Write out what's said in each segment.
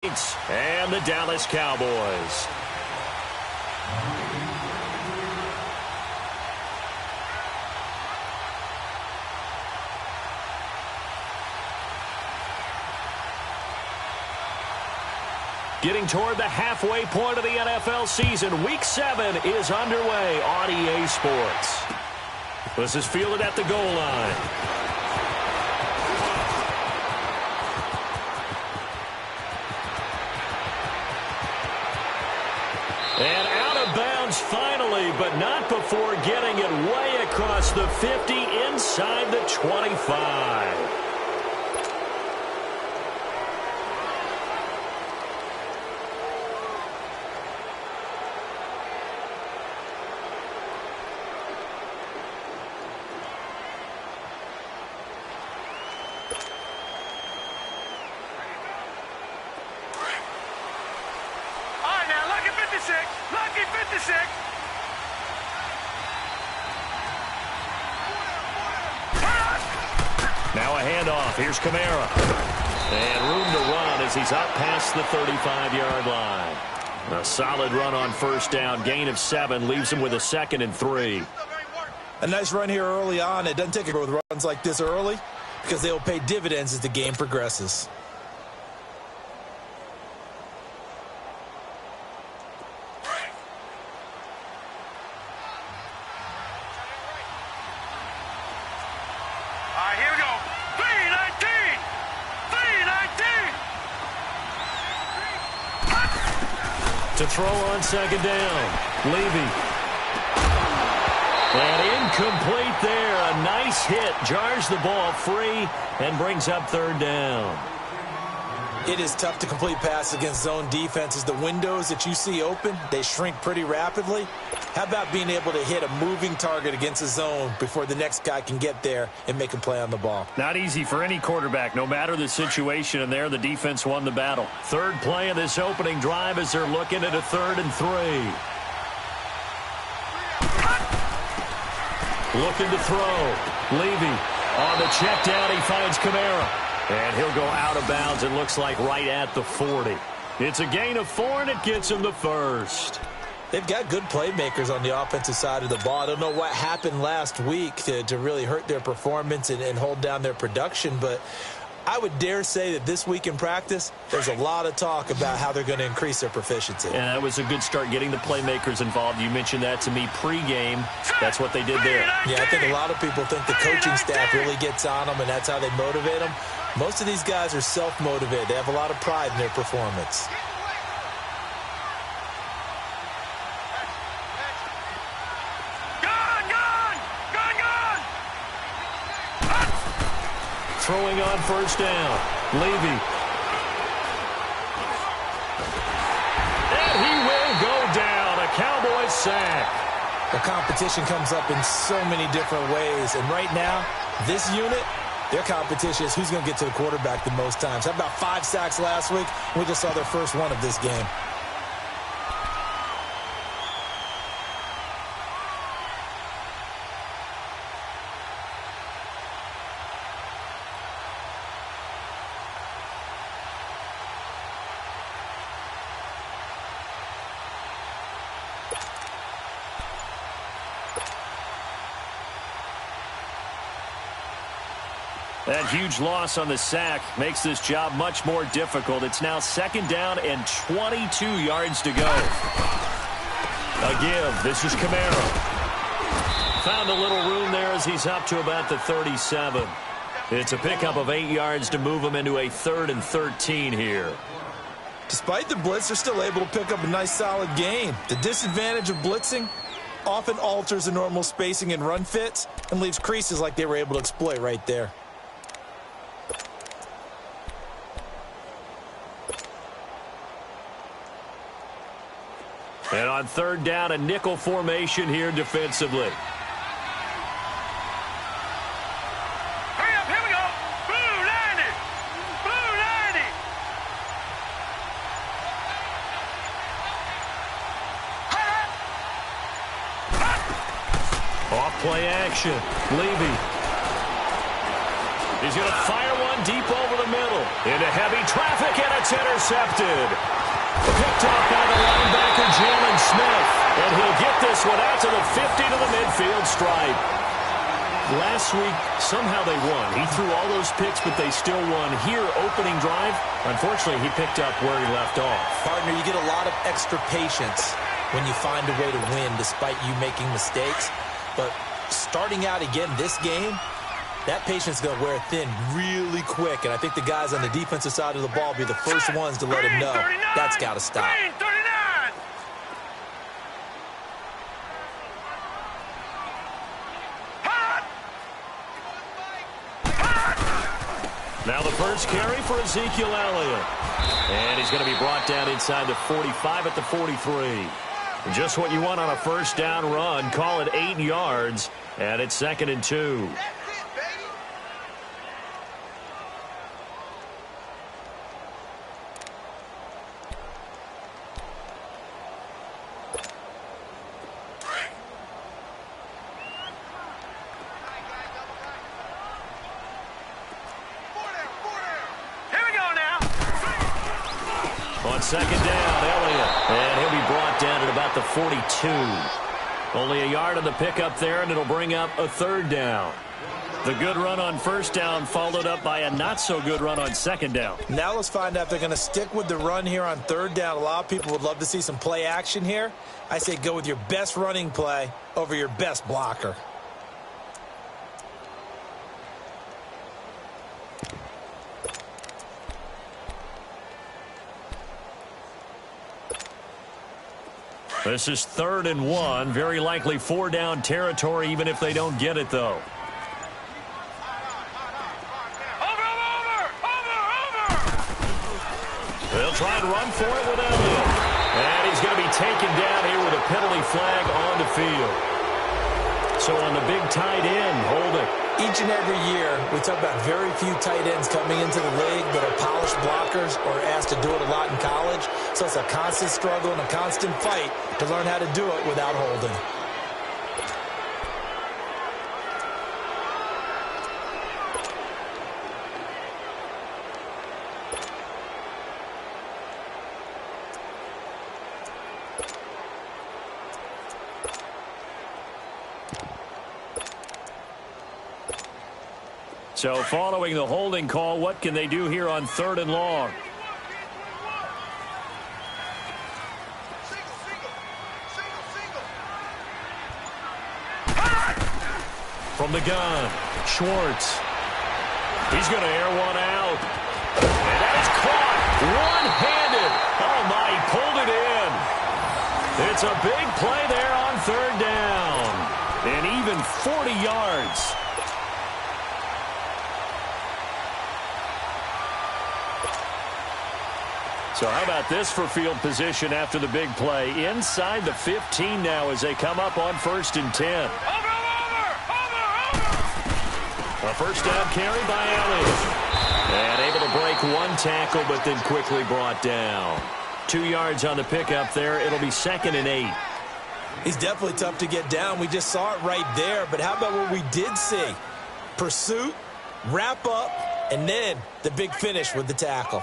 And the Dallas Cowboys. Getting toward the halfway point of the NFL season. Week 7 is underway on EA Sports. This is fielded at the goal line. And out of bounds finally, but not before getting it way across the 50 inside the 25. Lucky 56. Now a handoff. Here's Kamara. And room to run as he's up past the 35-yard line. A solid run on first down. Gain of 7 leaves him with a 2nd and 3. A nice run here early on. It doesn't take it with runs like this early because they will pay dividends as the game progresses. To throw on second down. Levy. And incomplete there. A nice hit. Jars the ball free and brings up 3rd down. It is tough to complete passes against zone defenses. The windows that you see open, they shrink pretty rapidly. How about being able to hit a moving target against a zone before the next guy can get there and make a play on the ball? Not easy for any quarterback, no matter the situation, and there the defense won the battle. 3rd play of this opening drive as they're looking at a 3rd and 3. Looking to throw. Levy on the check down. He finds Kamara. And he'll go out of bounds, it looks like, right at the 40. It's a gain of 4, and it gets him the 1st. They've got good playmakers on the offensive side of the ball. I don't know what happened last week to really hurt their performance and hold down their production, but I would dare say that this week in practice, there's a lot of talk about how they're going to increase their proficiency. And that was a good start getting the playmakers involved. You mentioned that to me pregame. That's what they did there. Yeah, I think a lot of people think the coaching staff really gets on them, and that's how they motivate them. Most of these guys are self-motivated. They have a lot of pride in their performance. Throwing on first down. Levy. And he will go down. A Cowboys sack. The competition comes up in so many different ways. And right now, this unit, their competition is who's going to get to the quarterback the most times. How about 5 sacks last week? We just saw their first one of this game. That huge loss on the sack makes this job much more difficult. It's now 2nd down and 22 yards to go. A give. This is Kamara. Found a little room there as he's up to about the 37. It's a pickup of 8 yards to move him into a 3rd and 13 here. Despite the blitz, they're still able to pick up a nice solid gain. The disadvantage of blitzing often alters the normal spacing and run fits and leaves creases like they were able to exploit right there. And on 3rd down, a nickel formation here defensively. Hurry up, here we go. Blue 90. Blue 90. Off play action. Levy. He's going to fire one deep over the middle. Into heavy traffic, and it's intercepted. Picked off by the linebacker, Jalen Smith. And he'll get this one out to the 50 to the midfield stripe. Last week, somehow they won. He threw all those picks, but they still won. Here, opening drive, unfortunately, he picked up where he left off. Partner, you get a lot of extra patience when you find a way to win despite you making mistakes. But starting out again this game, that patience is going to wear thin really quick. And I think the guys on the defensive side of the ball will be the first ones to let him know that's got to stop. Now the first carry for Ezekiel Elliott. And he's going to be brought down inside the 45 at the 43. Just what you want on a first down run. Call it 8 yards. And it's 2nd and 2. On 2nd down, Elliott. And he'll be brought down at about the 42. Only a yard on the pickup there, and it'll bring up a 3rd down. The good run on 1st down followed up by a not-so-good run on 2nd down. Now let's find out if they're going to stick with the run here on 3rd down. A lot of people would love to see some play action here. I say go with your best running play over your best blocker. This is 3rd and 1. Very likely 4-down territory, even if they don't get it, though. They'll try and run for it with Elliott. And he's going to be taken down here with a penalty flag on the field. So on the big tight end, hold it. Each and every year, we talk about very few tight ends coming into the league that are polished blockers or asked to do it a lot in college. So it's a constant struggle and a constant fight to learn how to do it without holding. So following the holding call, what can they do here on 3rd and long? From the gun, Schwartz. He's going to air one out. And that is caught one-handed. Oh, my, he pulled it in. It's a big play there on 3rd down. And even 40 yards. So how about this for field position after the big play? Inside the 15 now as they come up on 1st and 10. Over! A first down carry by Elliott. And able to break one tackle, but then quickly brought down. 2 yards on the pickup there. It'll be 2nd and 8. He's definitely tough to get down. We just saw it right there. But how about what we did see? Pursuit, wrap up, and then the big finish with the tackle.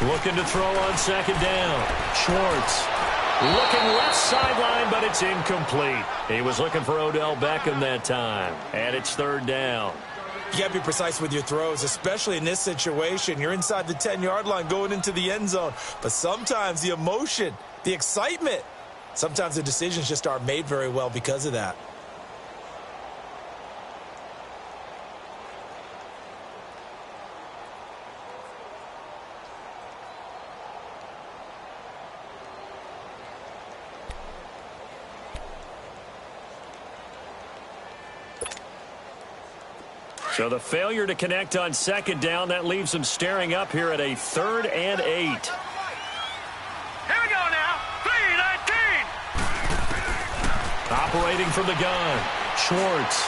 Looking to throw on 2nd down. Schwartz looking left sideline, but it's incomplete. He was looking for Odell Beckham that time. And it's 3rd down. You got to be precise with your throws, especially in this situation. You're inside the 10-yard line going into the end zone. But sometimes the emotion, the excitement, sometimes the decisions just aren't made very well because of that. So the failure to connect on 2nd down, that leaves them staring up here at a 3rd and 8. Here we go now. 3:19. Operating from the gun, Schwartz.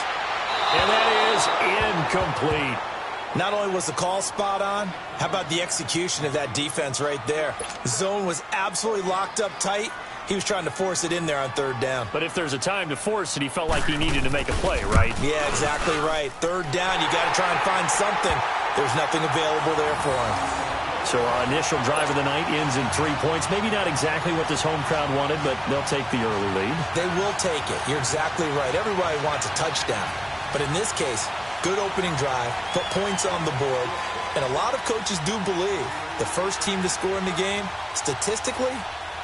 And that is incomplete. Not only was the call spot on, how about the execution of that defense right there? The zone was absolutely locked up tight. He was trying to force it in there on third down. But if there's a time to force it, he felt like he needed to make a play, right? Yeah, exactly right. Third down, you got to try and find something. There's nothing available there for him. So our initial drive of the night ends in 3 points. Maybe not exactly what this home crowd wanted, but they'll take the early lead. They will take it. You're exactly right. Everybody wants a touchdown. But in this case, good opening drive, put points on the board, and a lot of coaches do believe the first team to score in the game, statistically,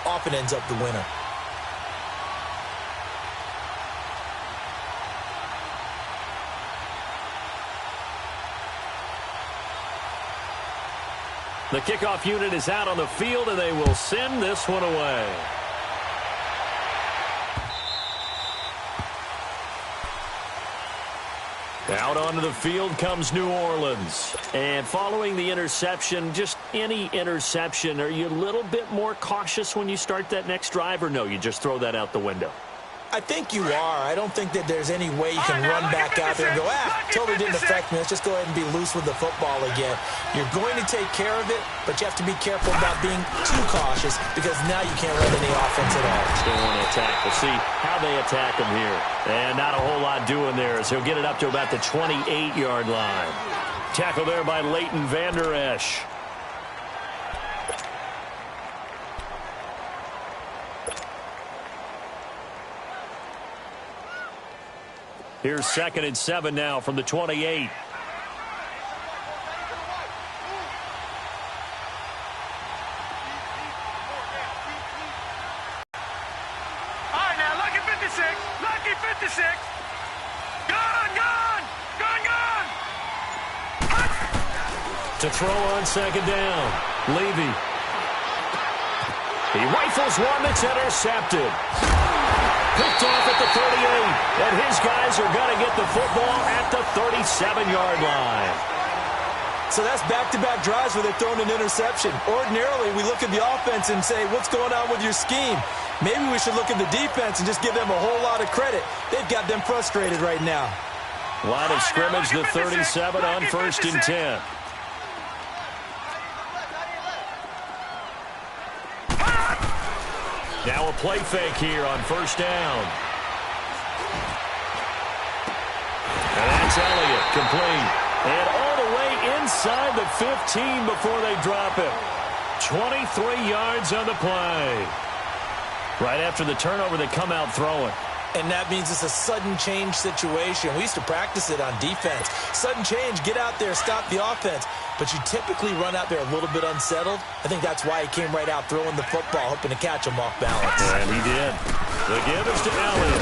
often ends up the winner. The kickoff unit is out on the field, and they will send this one away. Out onto the field comes New Orleans. And following the interception, just any interception, are you a little bit more cautious when you start that next drive, or no, you just throw that out the window? I think you are. I don't think that there's any way you can run back out there and go, totally didn't affect me. Let's just go ahead and be loose with the football again. You're going to take care of it, but you have to be careful about being too cautious because now you can't run any offense at all. Still want to attack. We'll see how they attack him here. And not a whole lot doing there as he'll get it up to about the 28-yard line. Tackle there by Leighton Vander Esch. Here's 2nd and 7 now from the 28. All right, now, lucky 56. Lucky 56. Gun. To throw on 2nd down. Levy. He rifles one that's intercepted. Picked off at the 38, and his guys are going to get the football at the 37-yard line. So that's back-to-back drives where they're throwing an interception. Ordinarily, we look at the offense and say, what's going on with your scheme? Maybe we should look at the defense and just give them a whole lot of credit. They've got them frustrated right now. Line of scrimmage, the 37 on 1st and 10. Now a play fake here on 1st down. And that's Elliott, complete. And all the way inside the 15 before they drop it. 23 yards on the play. Right after the turnover, they come out throwing. And that means it's a sudden change situation. We used to practice it on defense. Sudden change, get out there, stop the offense. But you typically run out there a little bit unsettled. I think that's why he came right out throwing the football, hoping to catch him off balance. And he did. The give is to Elliott.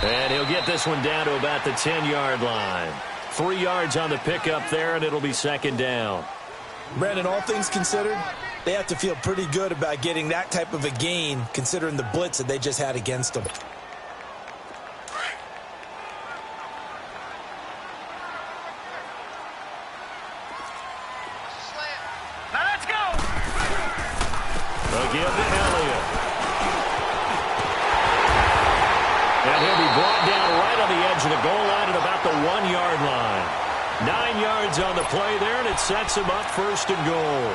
And he'll get this one down to about the 10-yard line. 3 yards on the pickup there, and it'll be 2nd down. Brandon, all things considered, they have to feel pretty good about getting that type of a gain, considering the blitz that they just had against them. Give to Elliott. And he'll be brought down right on the edge of the goal line at about the 1-yard line. 9 yards on the play there, and it sets him up 1st and goal.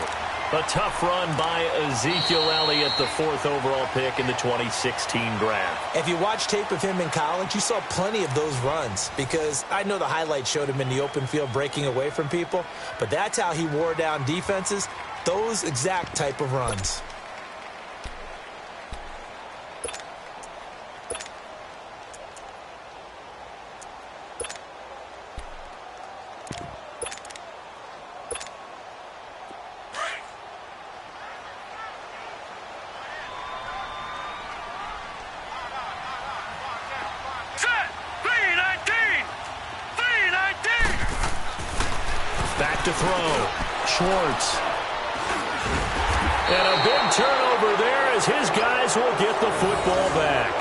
A tough run by Ezekiel Elliott, the 4th overall pick in the 2016 draft. If you watch tape of him in college, you saw plenty of those runs because I know the highlights showed him in the open field breaking away from people, but that's how he wore down defenses, those exact type of runs. To throw. Schwartz. And a big turnover there as his guys will get the football back.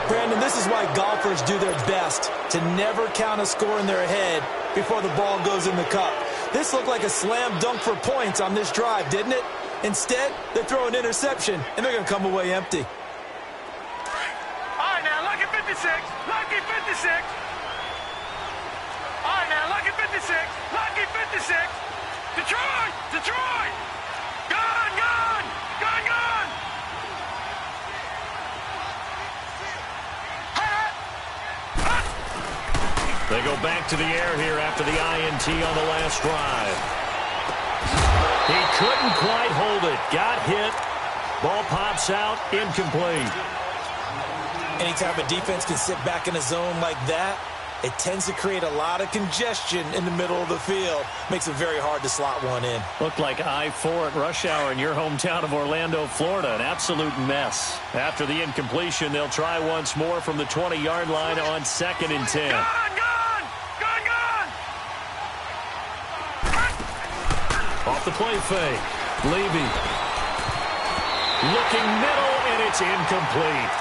Brandon, this is why golfers do their best to never count a score in their head before the ball goes in the cup. This looked like a slam dunk for points on this drive, didn't it? Instead, they throw an interception, and they're going to come away empty. All right, now, Lucky 56. All right, now, lucky 56. Lucky 56. Detroit! Detroit! Gone, gone! Gone, gone! They go back to the air here after the INT on the last drive. He couldn't quite hold it. Got hit. Ball pops out. Incomplete. Anytime a defense can sit back in a zone like that, it tends to create a lot of congestion in the middle of the field. Makes it very hard to slot one in. Looked like I-4 at rush hour in your hometown of Orlando, Florida. An absolute mess. After the incompletion, they'll try once more from the 20-yard line on 2nd and 10. Gone, gone! Gone, gone! Off the play fake. Levy. Looking middle, and it's incomplete.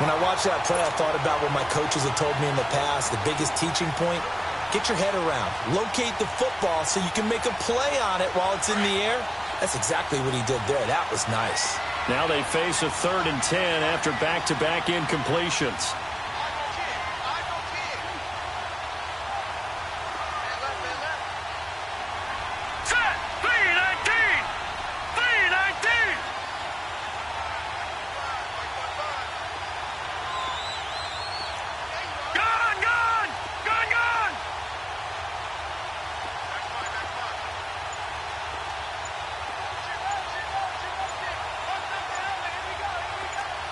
When I watched that play, I thought about what my coaches had told me in the past. The biggest teaching point, get your head around. Locate the football so you can make a play on it while it's in the air. That's exactly what he did there. That was nice. Now they face a 3rd and 10 after back-to-back incompletions. Set! 319! 319! Gone, gone! Gone, gone!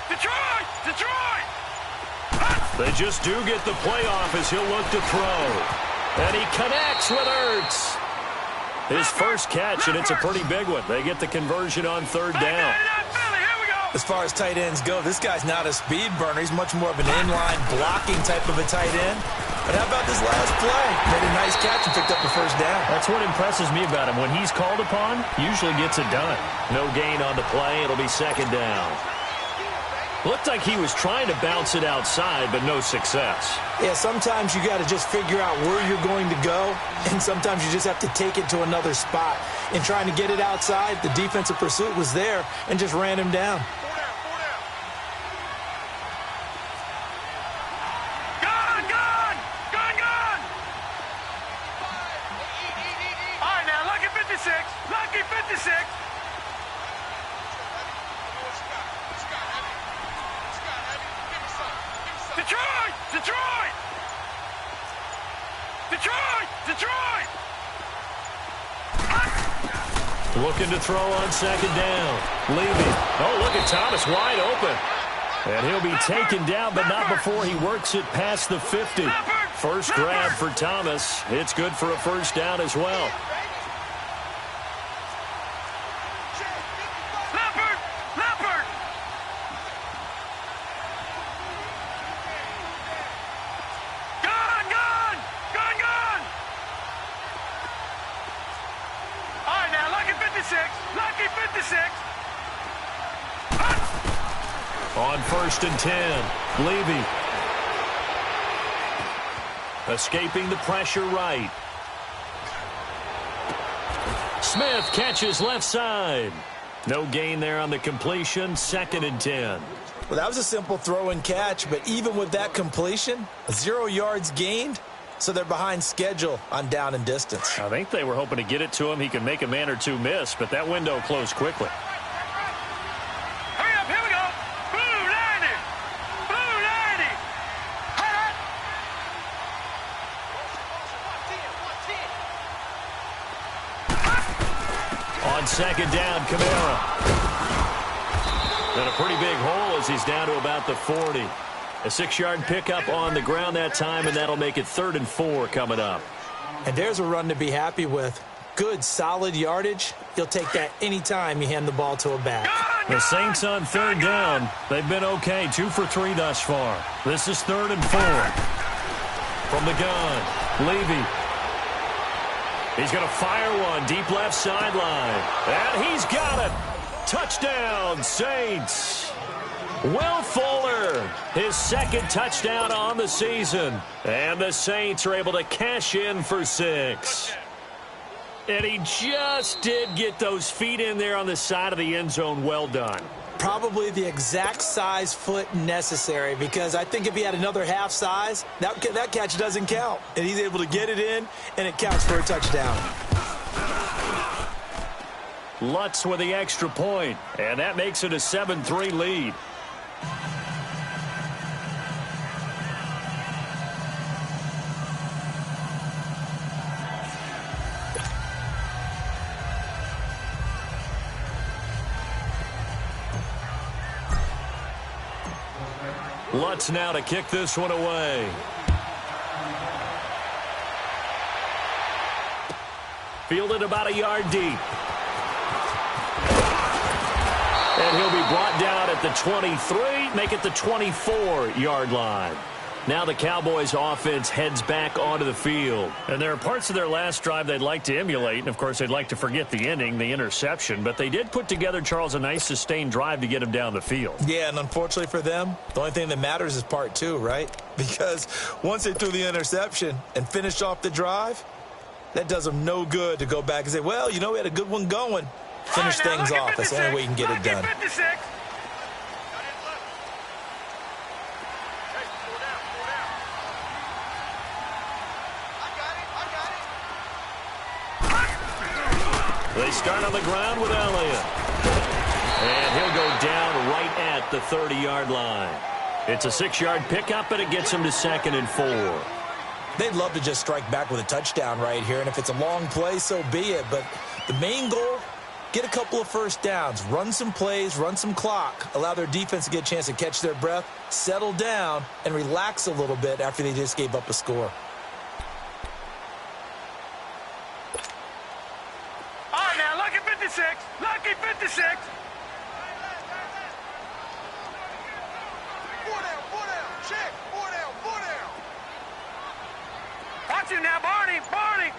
Detroit! Detroit! They just do get the playoff as he'll look to throw. And he connects with Ertz. His first catch, and it's a pretty big one. They get the conversion on 3rd down. As far as tight ends go, this guy's not a speed burner. He's much more of an inline blocking type of a tight end. But how about this last play? Made a nice catch and picked up the 1st down. That's what impresses me about him. When he's called upon, usually gets it done. No gain on the play. It'll be 2nd down. Looked like he was trying to bounce it outside, but no success. Yeah, sometimes you got to just figure out where you're going to go, and sometimes you just have to take it to another spot. In trying to get it outside, the defensive pursuit was there and just ran him down. Gone, gone! Gone, gone! All right, now, lucky 56. Lucky 56. Detroit! Detroit! Detroit! Detroit! Looking to throw on 2nd down. Levy. Oh, look at Thomas wide open. And he'll be taken down, but not before he works it past the 50. First grab for Thomas. It's good for a 1st down as well. Lucky 56. On 1st and 10, Levy. Escaping the pressure right. Smith catches left side. No gain there on the completion, 2nd and 10. Well, that was a simple throw and catch, but even with that completion, 0 yards gained, so they're behind schedule on down and distance. I think they were hoping to get it to him. He could make a man or two miss, but that window closed quickly. Hurry up, here we go. Blue 90. Blue 90. On 2nd down, Camara. And a pretty big hole as he's down to about the 40. A 6-yard pickup on the ground that time, and that'll make it 3rd and 4 coming up. And there's a run to be happy with. Good, solid yardage. You'll take that anytime you hand the ball to a back. The Saints on 3rd down. They've been okay, 2 for 3 thus far. This is 3rd and 4. From the gun, Levy. He's going to fire one deep left sideline. And he's got it. Touchdown, Saints. Will Fuller, his 2nd touchdown on the season. And the Saints are able to cash in for 6. And he just did get those feet in there on the side of the end zone. Well done. Probably the exact size foot necessary, because I think if he had another half size, that catch doesn't count. And he's able to get it in, and it counts for a touchdown. Lutz with the extra point, and that makes it a 7-3 lead. Lutz now to kick this one away. Fielded about a yard deep. And he'll be brought down at the 23, make it the 24-yard line. Now the Cowboys offense heads back onto the field. And there are parts of their last drive they'd like to emulate. And, of course, they'd like to forget the ending, the interception. But they did put together, Charles, a nice sustained drive to get him down the field. Yeah, and unfortunately for them, the only thing that matters is part two, right? Because once they threw the interception and finished off the drive, that does them no good to go back and say, well, you know, we had a good one going. Finish things off. That's the only way you can get it done. 56. They start on the ground with Elliott. And he'll go down right at the 30-yard line. It's a 6-yard pickup, and it gets him to 2nd and 4. They'd love to just strike back with a touchdown right here, and if it's a long play, so be it. But the main goal, get a couple of first downs, run some plays, run some clock, allow their defense to get a chance to catch their breath, settle down, and relax a little bit after they just gave up a score. All right, now, lucky 56. Lucky 56. 4 down, 4 down. Check. 4 down, 4 down. Watch him now, Barney. Barney.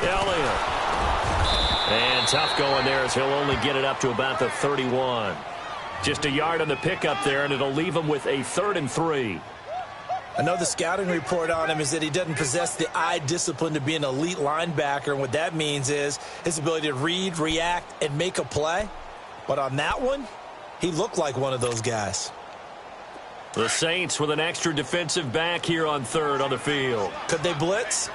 Elliott. And tough going there as he'll only get it up to about the 31. Just a yard on the pickup there, and it'll leave him with a 3rd and 3. I know the scouting report on him is that he doesn't possess the eye discipline to be an elite linebacker, and what that means is his ability to read, react, and make a play. But on that one, he looked like one of those guys. The Saints with an extra defensive back here on 3rd on the field. Could they blitz?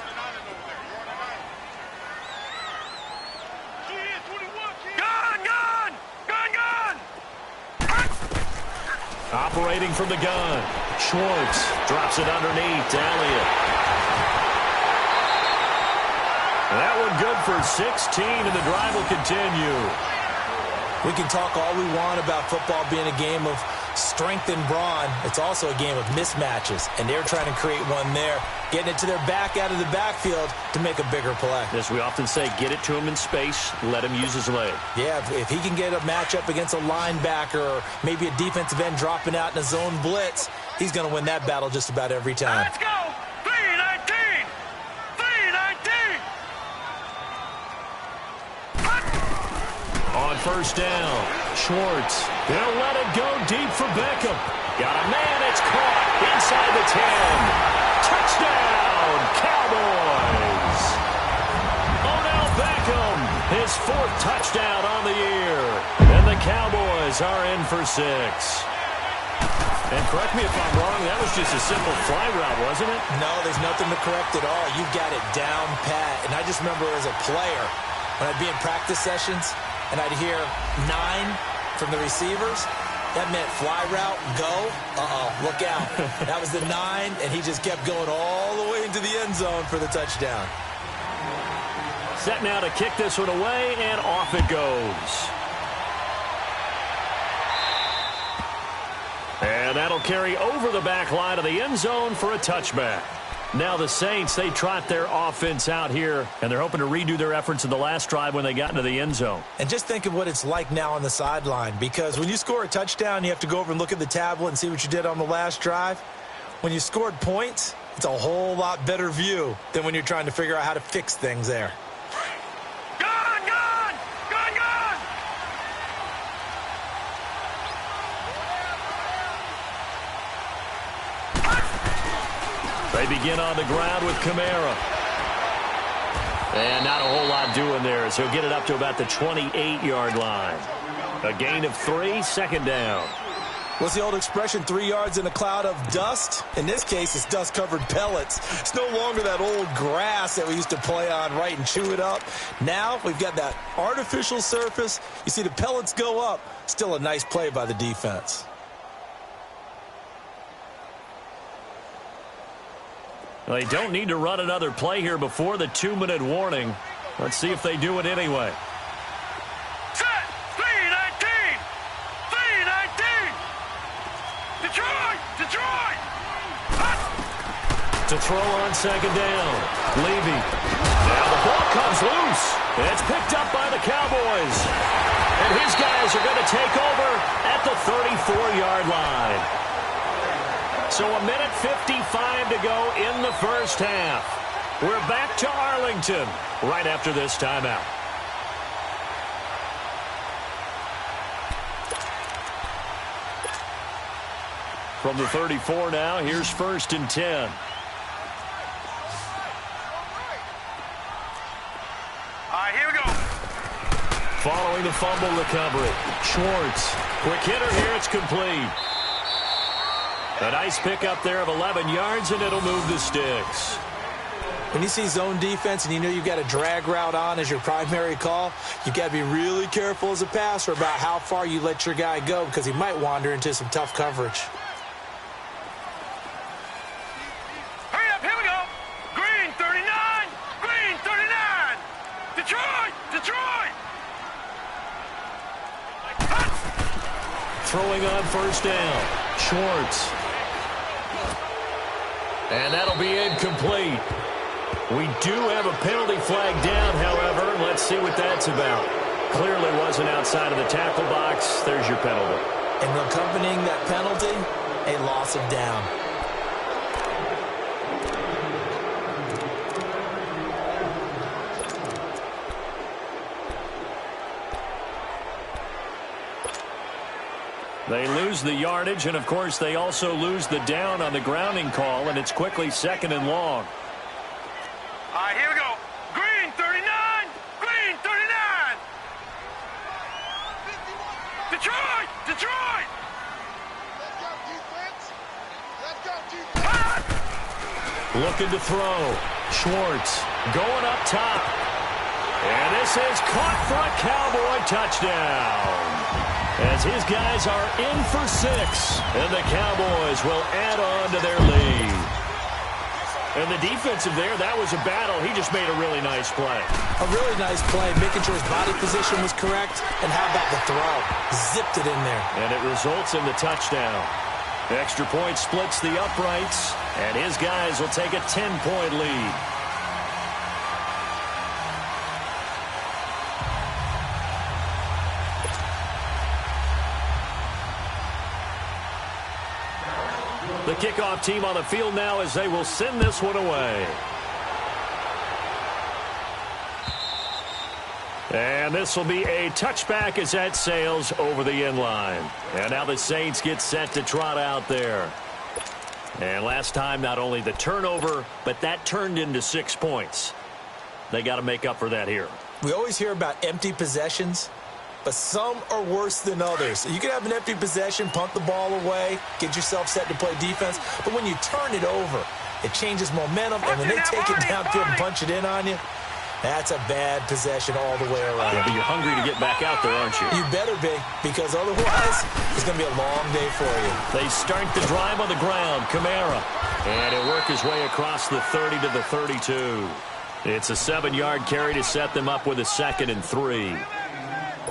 Operating from the gun. Schwartz drops it underneath to Elliott. That one good for 16, and the drive will continue. We can talk all we want about football being a game of strength and brawn. It's also a game of mismatches, and they're trying to create one there, getting it to their back out of the backfield to make a bigger play. As we often say, get it to him in space, let him use his leg. Yeah, if he can get a matchup against a linebacker or maybe a defensive end dropping out in a zone blitz, he's going to win that battle just about every time. Let's go. 319. 319. On first down, Schwartz. They'll let it go deep for Beckham. Got a man, it's caught inside the 10. Touchdown, Cowboys. Odell Beckham, his 4th touchdown on the year. And the Cowboys are in for 6. And correct me if I'm wrong, that was just a simple fly route, wasn't it? No, there's nothing to correct at all. You got it down pat. And I just remember as a player, when I'd be in practice sessions, and I'd hear 9 from the receivers, that meant fly route, go, look out. That was the 9, and he just kept going all the way into the end zone for the touchdown. Set now to kick this one away, and off it goes. And that'll carry over the back line of the end zone for a touchback. Now the Saints, they trot their offense out here, and they're hoping to redo their efforts in the last drive when they got into the end zone. And just think of what it's like now on the sideline, because when you score a touchdown, you have to go over and look at the tablet and see what you did on the last drive. When you scored points, it's a whole lot better view than when you're trying to figure out how to fix things there. Gone, gone. Gone, gone. They begin on the ground with Kamara. And not a whole lot doing there, so he'll get it up to about the 28-yard line. A gain of 3, second down. What's the old expression, 3 yards in a cloud of dust? In this case, it's dust-covered pellets. It's no longer that old grass that we used to play on, right, and chew it up. Now we've got that artificial surface. You see the pellets go up. Still a nice play by the defense. Well, they don't need to run another play here before the 2-minute warning. Let's see if they do it anyway. Set! 3-19! 3-19! Detroit! Detroit! To throw on second down. Levy. Now the ball comes loose. It's picked up by the Cowboys. And his guys are going to take over at the 34-yard line. So a minute 55 to go in the first half. We're back to Arlington right after this timeout. From the 34 now, here's 1st and 10. All right, here we go. Following the fumble recovery, Schwartz. Quick hitter here, it's complete. A nice pickup there of 11 yards, and it'll move the sticks. When you see zone defense and you know you've got a drag route on as your primary call, you've got to be really careful as a passer about how far you let your guy go because he might wander into some tough coverage. Hurry up, here we go. Green 39! Green 39! Detroit! Detroit! Throwing on first down, Schwartz. And that'll be incomplete. We do have a penalty flag down, however. Let's see what that's about. Clearly wasn't outside of the tackle box. There's your penalty. And accompanying that penalty, a loss of down. They lose the yardage, and, of course, they also lose the down on the grounding call, and it's quickly 2nd and long. All right, here we go. Green 39! Green 39! Detroit! Detroit! Let's go, defense! Let's go, defense! Looking to throw. Schwartz going up top. And this is caught for a Cowboy touchdown. As his guys are in for 6, and the Cowboys will add on to their lead. And the defensive there, that was a battle. He just made a really nice play. A really nice play, making sure his body position was correct. And how about the throw? Zipped it in there. And it results in the touchdown. Extra point splits the uprights, and his guys will take a 10-point lead. The kickoff team on the field now as they will send this one away. And this will be a touchback as that sails over the end line. And now the Saints get set to trot out there. And last time, not only the turnover, but that turned into 6 points. They got to make up for that here. We always hear about empty possessions, but some are worse than others. You can have an empty possession, punt the ball away, get yourself set to play defense, but when you turn it over, it changes momentum, and when they take it downfield and punch it in on you, that's a bad possession all the way around. Yeah, but you're hungry to get back out there, aren't you? You better be, because otherwise it's going to be a long day for you. They start the drive on the ground. Kamara. And he'll work his way across the 30 to the 32. It's a 7-yard carry to set them up with a 2nd and 3.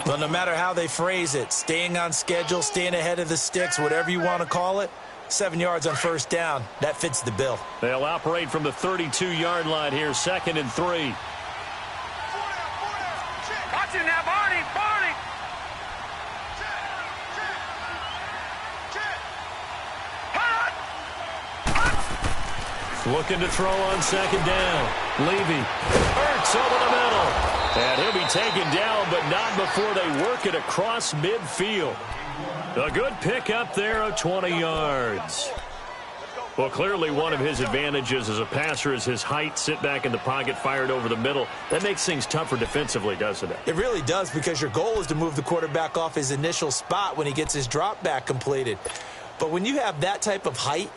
Well, no matter how they phrase it, staying on schedule, staying ahead of the sticks, whatever you want to call it, 7 yards on first down, that fits the bill. They'll operate from the 32-yard line here, 2nd and 3. Watch it now, Barney! Barney! Looking to throw on 2nd down. Levy. Hurts over the middle. And he'll be taken down, but not before they work it across midfield. A good pickup there of 20 yards. Well, clearly one of his advantages as a passer is his height. Sit back in the pocket, fired over the middle. That makes things tougher defensively, doesn't it? It really does, because your goal is to move the quarterback off his initial spot when he gets his drop back completed. But when you have that type of height,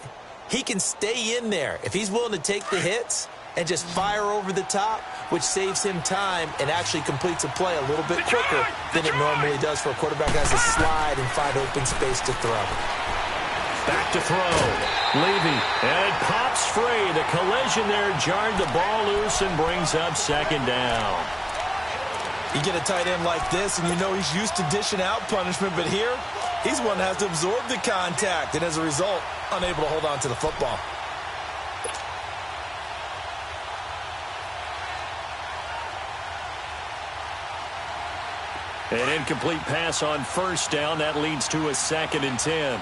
he can stay in there. If he's willing to take the hits and just fire over the top, which saves him time and actually completes a play a little bit quicker than it normally does for a quarterback who has to slide and find open space to throw. Back to throw. Levy, and it pops free. The collision there jarred the ball loose and brings up second down. You get a tight end like this, and you know he's used to dishing out punishment, but here, he's one that has to absorb the contact, and as a result, unable to hold on to the football. An incomplete pass on first down. That leads to a 2nd and 10.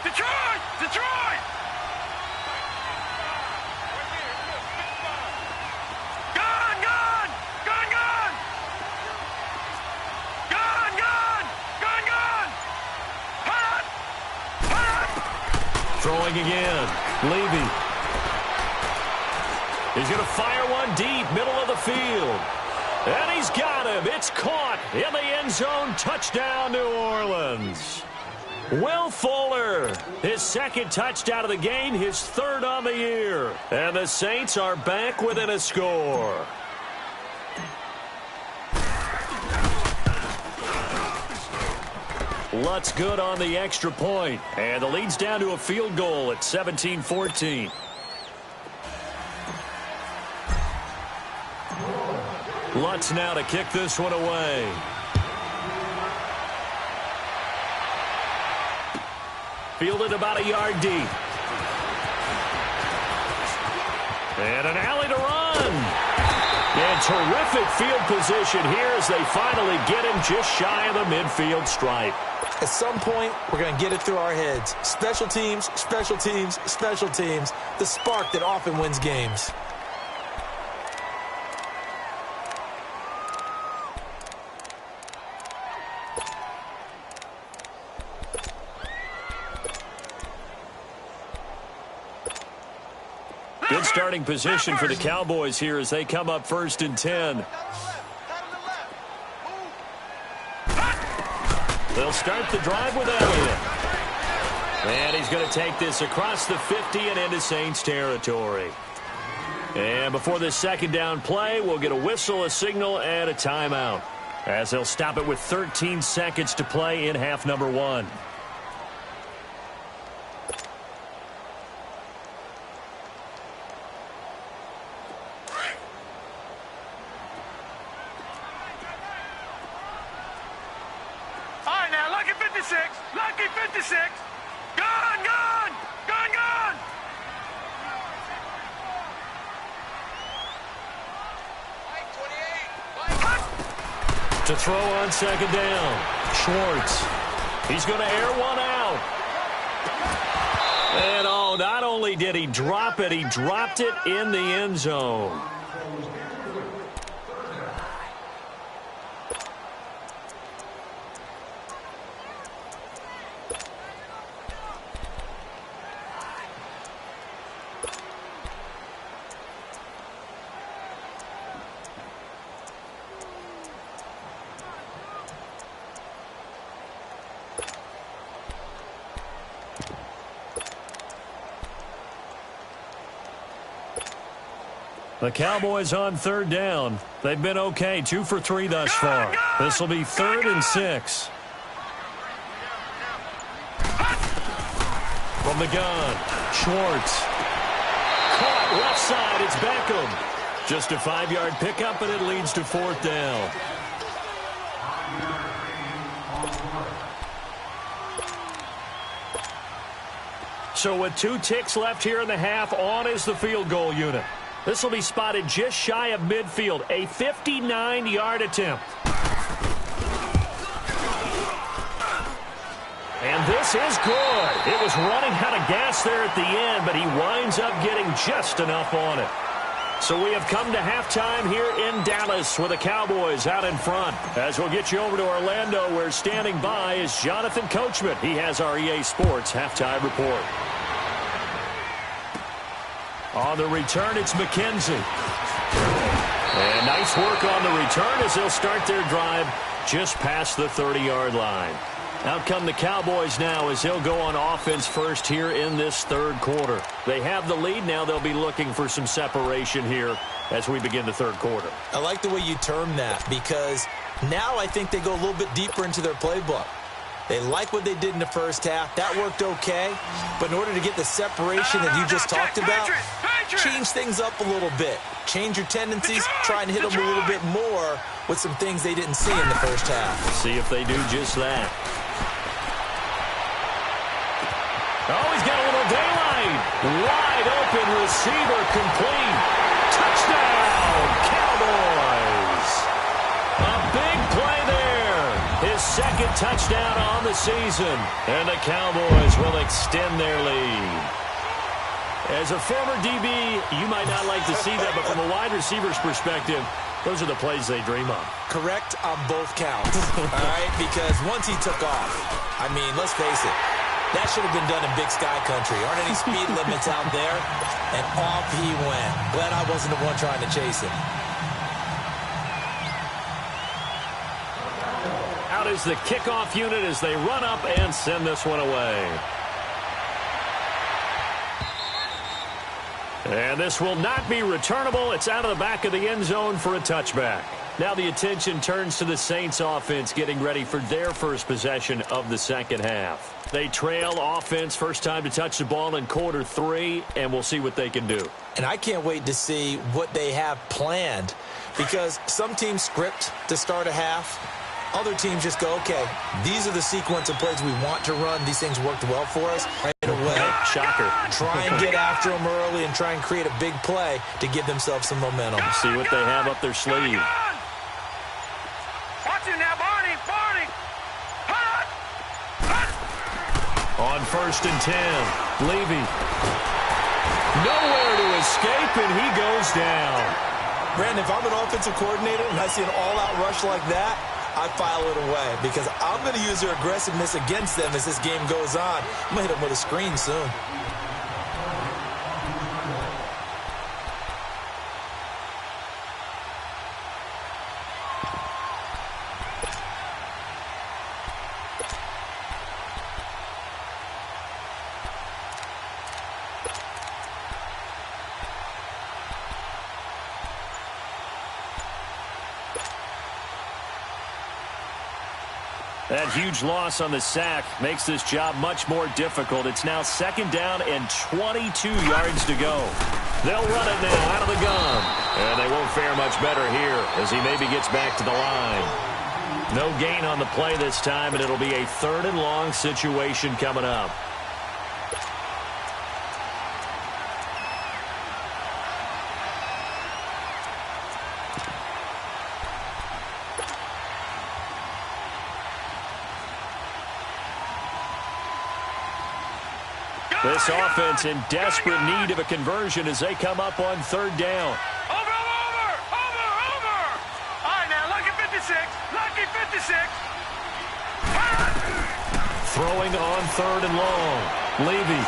Detroit! Detroit! Gone! Gone! Gone! Gone! Gone! Gone! Gone! Gone! Hot! Hot! Throwing again. Levy. He's going to fire one deep, middle of the field. And he's got him. It's caught in the end zone. Touchdown, New Orleans. Will Fuller, his 2nd touchdown of the game, his 3rd on the year. And the Saints are back within a score. Lutz good on the extra point. And the lead's down to a field goal at 17-14. Lutz now to kick this one away. Fielded about a yard deep. And an alley to run. And terrific field position here as they finally get him just shy of the midfield stripe. At some point, we're going to get it through our heads. Special teams, special teams, special teams. The spark that often wins games. Good starting position for the Cowboys here as they come up 1st and 10. They'll start the drive with Elliott. And he's going to take this across the 50 and into Saints territory. And before this 2nd down play, we'll get a whistle, a signal, and a timeout, as they'll stop it with 13 seconds to play in half number 1. Lucky 56. Gone, gone, gone, gone. To throw on 2nd down. Schwartz. He's going to air one out. And oh, not only did he drop it, he dropped it in the end zone. The Cowboys on 3rd down. They've been okay, 2 for 3 thus far. This will be 3rd and 6. From the gun, Schwartz. Caught left side, it's Beckham. Just a 5-yard pickup, and it leads to 4th down. So with 2 ticks left here in the half, on is the field goal unit. This will be spotted just shy of midfield, a 59-yard attempt. And this is good. It was running out of gas there at the end, but he winds up getting just enough on it. So we have come to halftime here in Dallas with the Cowboys out in front. As we'll get you over to Orlando, where standing by is Jonathan Coachman. He has our EA Sports halftime report. On the return, it's McKenzie. And nice work on the return as they'll start their drive just past the 30-yard line. Out come the Cowboys now as they'll go on offense first here in this third quarter. They have the lead. Now they'll be looking for some separation here as we begin the third quarter. I like the way you term that because now I think they go a little bit deeper into their playbook. They like what they did in the first half. That worked okay. But in order to get the separation that you just talked about, change things up a little bit. Change your tendencies, try and hit them a little bit more with some things they didn't see in the first half. See if they do just that. Oh, he's got a little daylight. Wide open receiver complete. Touchdown, Cowboys. A big play there. His second touchdown on the season. And the Cowboys will extend their lead. As a former DB, you might not like to see that, but from a wide receiver's perspective, those are the plays they dream of. Correct on both counts, all right? Because once he took off, I mean, let's face it, that should have been done in Big Sky Country. Aren't any speed limits out there? And off he went. Glad I wasn't the one trying to chase him. Out is the kickoff unit as they run up and send this one away. And this will not be returnable. It's out of the back of the end zone for a touchback. Now the attention turns to the Saints offense getting ready for their first possession of the second half. They trail offense first time to touch the ball in quarter 3, and we'll see what they can do. And I can't wait to see what they have planned because some teams script to start a half. Other teams just go, okay, these are the sequence of plays we want to run. These things worked well for us right away. Shocker. Try and get after them early and try and create a big play to give themselves some momentum. See what they have up their sleeve. Watch it now, Barney. Hut! On 1st and 10, Levy. Nowhere to escape, and he goes down. Brandon, if I'm an offensive coordinator and I see an all-out rush like that, I file it away because I'm going to use their aggressiveness against them as this game goes on. I'm going to hit them with a screen soon. That huge loss on the sack makes this job much more difficult. It's now 2nd down and 22 yards to go. They'll run it now out of the gun. And they won't fare much better here as he maybe gets back to the line. No gain on the play this time, and it'll be a 3rd and long situation coming up. This offense in desperate need of a conversion as they come up on 3rd down. Over! All right, now, lucky 56. Throwing on 3rd and long. Levy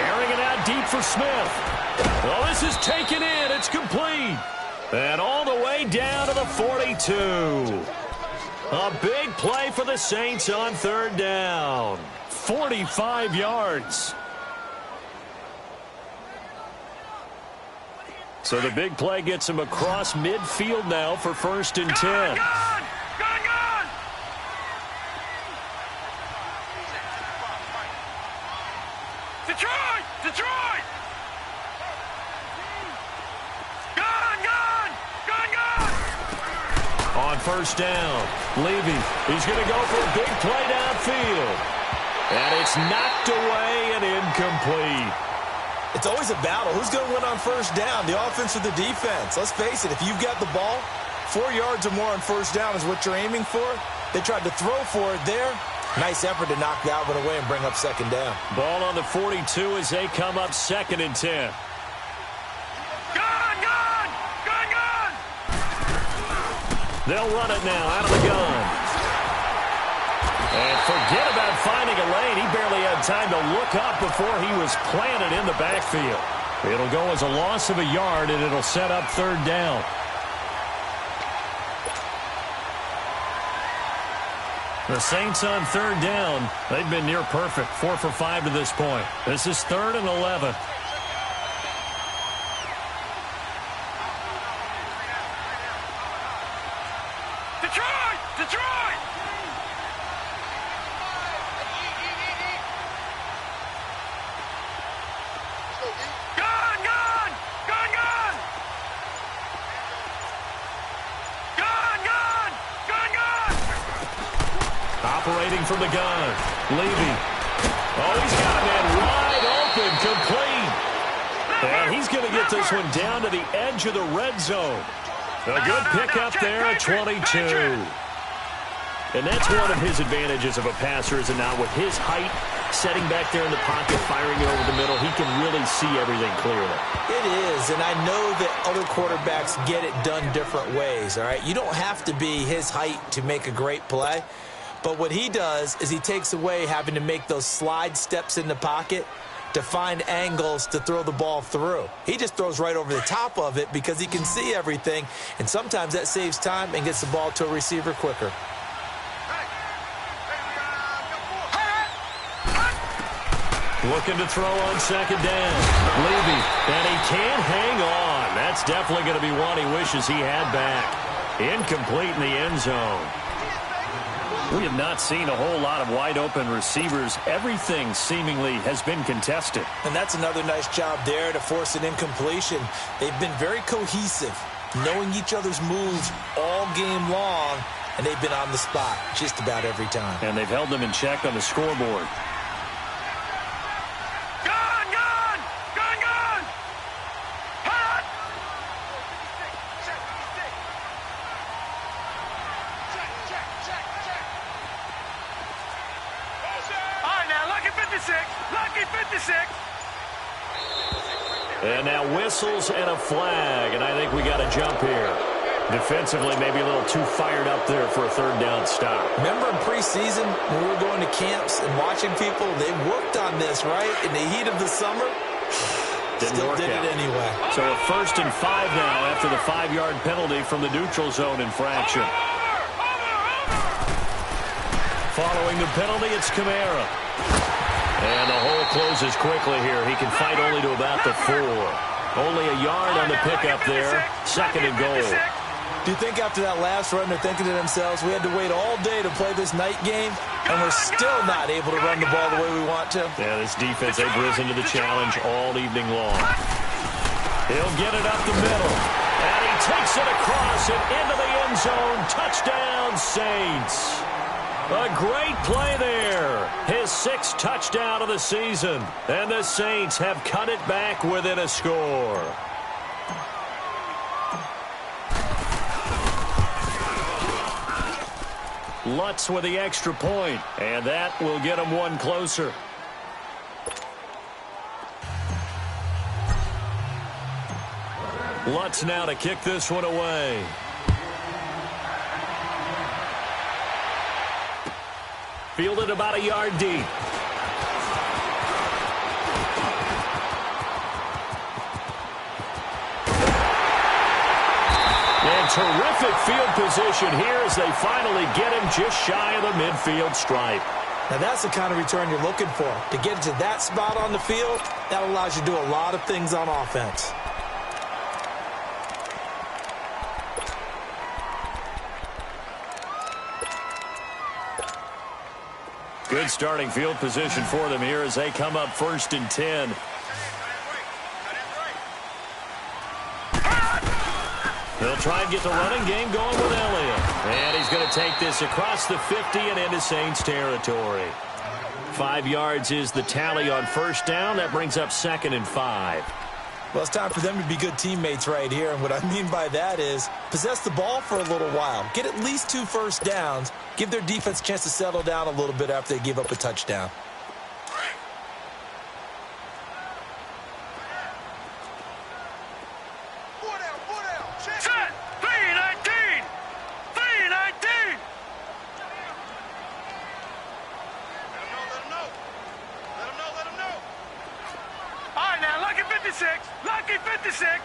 airing it out deep for Smith. Oh, this is taken in. It's complete. And all the way down to the 42. A big play for the Saints on 3rd down. 45 yards. So the big play gets him across midfield now for 1st and 10. Gone! Detroit! Gone! On 1st down, Levy, he's going to go for a big play downfield. And it's knocked away and incomplete. It's always a battle. Who's going to win on 1st down, the offense or the defense? Let's face it, if you've got the ball, 4 yards or more on 1st down is what you're aiming for. They tried to throw for it there. Nice effort to knock that one away and bring up 2nd down. Ball on the 42 as they come up 2nd and 10. Gone! They'll run it now out of the gun. And forget about finding a lane. He barely had time to look up before he was planted in the backfield. It'll go as a loss of a yard, and it'll set up third down. The Saints on third down. They've been near perfect, 4 for 5 to this point. This is 3rd and 11. Detroit! Detroit! Gone! Gone! Gone! Gone! Gone! Gone! Gone! Gone! Operating from the gun. Levy. Oh, he's got a man wide open, complete. And he's going to get this one down to the edge of the red zone. A good pickup there at 22. And that's one of his advantages of a passer, is it not? With his height, setting back there in the pocket, firing it over the middle, he can really see everything clearly. It is, and I know that other quarterbacks get it done different ways, all right? You don't have to be his height to make a great play. But what he does is he takes away having to make those slide steps in the pocket to find angles to throw the ball through. He just throws right over the top of it because he can see everything, and sometimes that saves time and gets the ball to a receiver quicker. Looking to throw on second down. Levy, and he can't hang on. That's definitely going to be one he wishes he had back. Incomplete in the end zone. We have not seen a whole lot of wide-open receivers. Everything seemingly has been contested. And that's another nice job there to force an incompletion. They've been very cohesive, knowing each other's moves all game long, and they've been on the spot just about every time. And they've held them in check on the scoreboard. Gone! Gone! Gone! Gone! Hot! All right, now, lucky 56. Lucky 56. And now whistles and a flag, and I think we got a jump here. Defensively, maybe a little too fired up there for a third down stop. Remember in preseason when we were going to camps and watching people, they worked on this, right? In the heat of the summer, still did it anyway. So a 1st and 5 now after the 5-yard penalty from the neutral zone infraction. Following the penalty, it's Kamara. And the hole closes quickly here. He can fight only to about the 4. Only a yard on the pickup there. 2nd and goal. Do you think after that last run they're thinking to themselves, we had to wait all day to play this night game, and we're still not able to run the ball the way we want to? Yeah, this defense, they've risen to the challenge all evening long. He'll get it up the middle. And he takes it across and into the end zone. Touchdown, Saints. A great play there. His 6th touchdown of the season. And the Saints have cut it back within a score. Lutz with the extra point, and that will get him one closer. Lutz now to kick this one away. Fielded about a yard deep. And terrific field position here as they finally get him just shy of the midfield stripe. Now that's the kind of return you're looking for. To get to that spot on the field, that allows you to do a lot of things on offense. Good starting field position for them here as they come up 1st and 10. They'll try and get the running game going with Elliott. And he's going to take this across the 50 and into Saints territory. 5 yards is the tally on 1st down. That brings up 2nd and 5. Well, it's time for them to be good teammates right here. And what I mean by that is possess the ball for a little while. Get at least 2 first downs. Give their defense a chance to settle down a little bit after they give up a touchdown. Set! 319! 319! Let him know. Let him know. All right, now, lucky 56. 56. Lucky 56.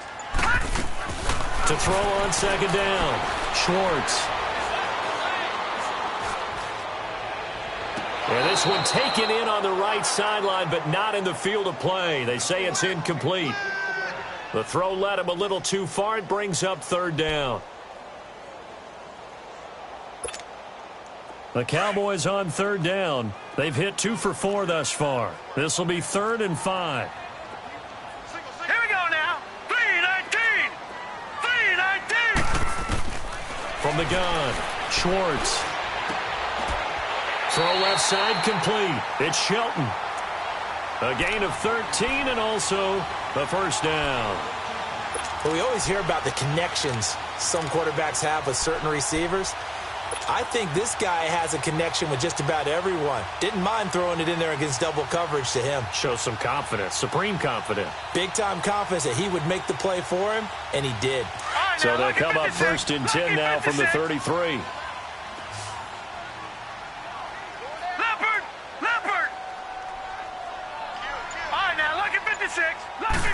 To throw on second down, Schwartz. And this one taken in on the right sideline, but not in the field of play. They say it's incomplete. The throw led him a little too far. It brings up third down. The Cowboys on third down. They've hit 2 for 4 thus far. This will be 3rd and 5. Here we go now. 3-19. 3-19. From the gun, Schwartz. Throw left side complete. It's Shelton. A gain of 13 and also the first down. Well, we always hear about the connections some quarterbacks have with certain receivers. I think this guy has a connection with just about everyone. Didn't mind throwing it in there against double coverage to him. Shows some confidence, supreme confidence. Big-time confidence that he would make the play for him, and he did. So they'll come up 1st and 10 now from the 33. Leopard. All right, now, lucky 56. Lucky.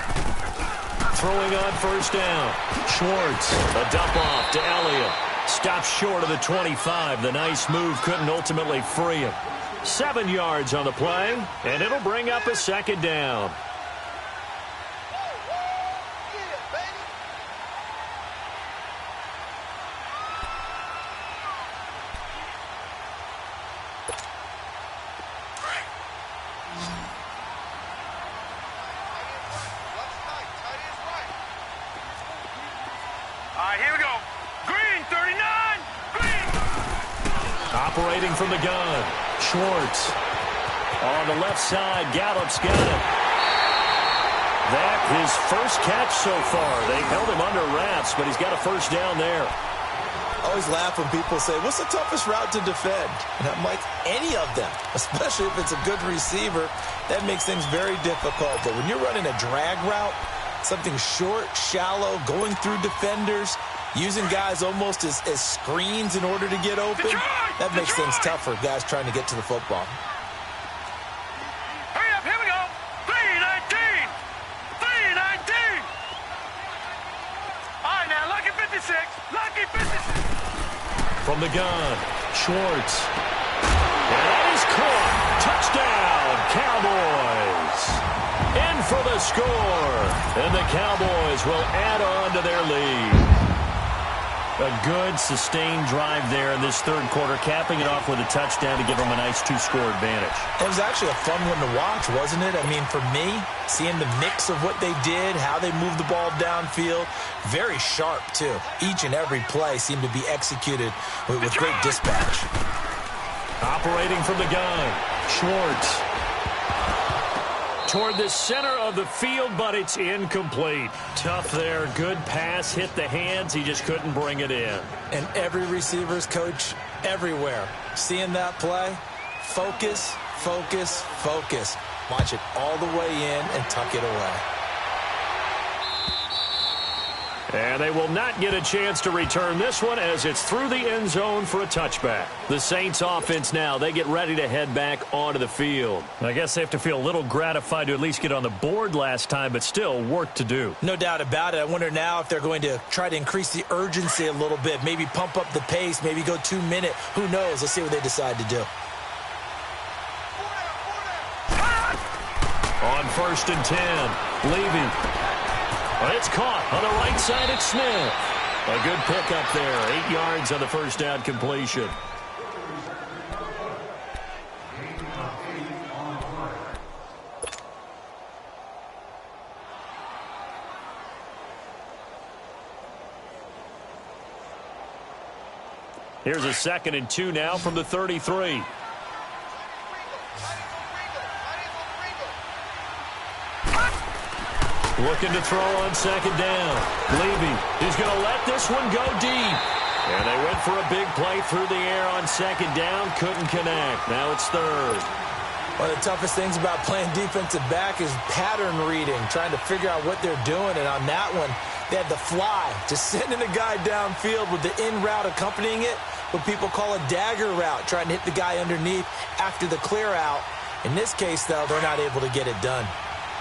Throwing on first down. Schwartz, a dump off to Elliott. Stops short of the 25. The nice move couldn't ultimately free him. 7 yards on the play, and it'll bring up a second down. All right, here we go. Green, 39. Green. Operating from the gun, Schwartz. On the left side, Gallup's got it. That his first catch so far. They've held him under wraps, but he's got a first down there. I always laugh when people say, what's the toughest route to defend? And I'm like, any of them, especially if it's a good receiver. That makes things very difficult. But when you're running a drag route, something short, shallow, going through defenders, using guys almost as screens in order to get open, that makes things tough for guys trying to get to the football. Hurry up, here we go. 3-19. 3-19. All right, now, lucky 56. Lucky 56. From the gun, Schwartz. And that is caught. Touchdown, Cowboys. In for the score. And the Cowboys will add on to their lead. A good, sustained drive there in this third quarter, capping it off with a touchdown to give them a nice 2-score advantage. It was actually a fun one to watch, wasn't it? I mean, for me, seeing the mix of what they did, how they moved the ball downfield, very sharp, too. Each and every play seemed to be executed with great dispatch. Operating from the gun, Schwartz. Toward the center of the field, but it's incomplete. Tough there. Good pass. Hit the hands. He just couldn't bring it in. And every receiver's coach everywhere, seeing that play, focus, focus, focus. Watch it all the way in and tuck it away. And they will not get a chance to return this one as it's through the end zone for a touchback. The Saints offense now, they get ready to head back onto the field. I guess they have to feel a little gratified to at least get on the board last time, but still work to do. No doubt about it. I wonder now if they're going to try to increase the urgency a little bit, maybe pump up the pace, maybe go 2 minute. Who knows? Let's see what they decide to do. On 1st and 10, Levy. It's caught on the right side at Smith. A good pickup there. 8 yards on the first down completion. Here's a 2nd and 2 now from the 33. Looking to throw on 2nd down. Levy, he's going to let this one go deep. And they went for a big play through the air on 2nd down. Couldn't connect. Now it's 3rd. One of the toughest things about playing defensive back is pattern reading, trying to figure out what they're doing. And on that one, they had the fly, just sending a guy downfield with the in route accompanying it, what people call a dagger route, trying to hit the guy underneath after the clear out. In this case, though, they're not able to get it done.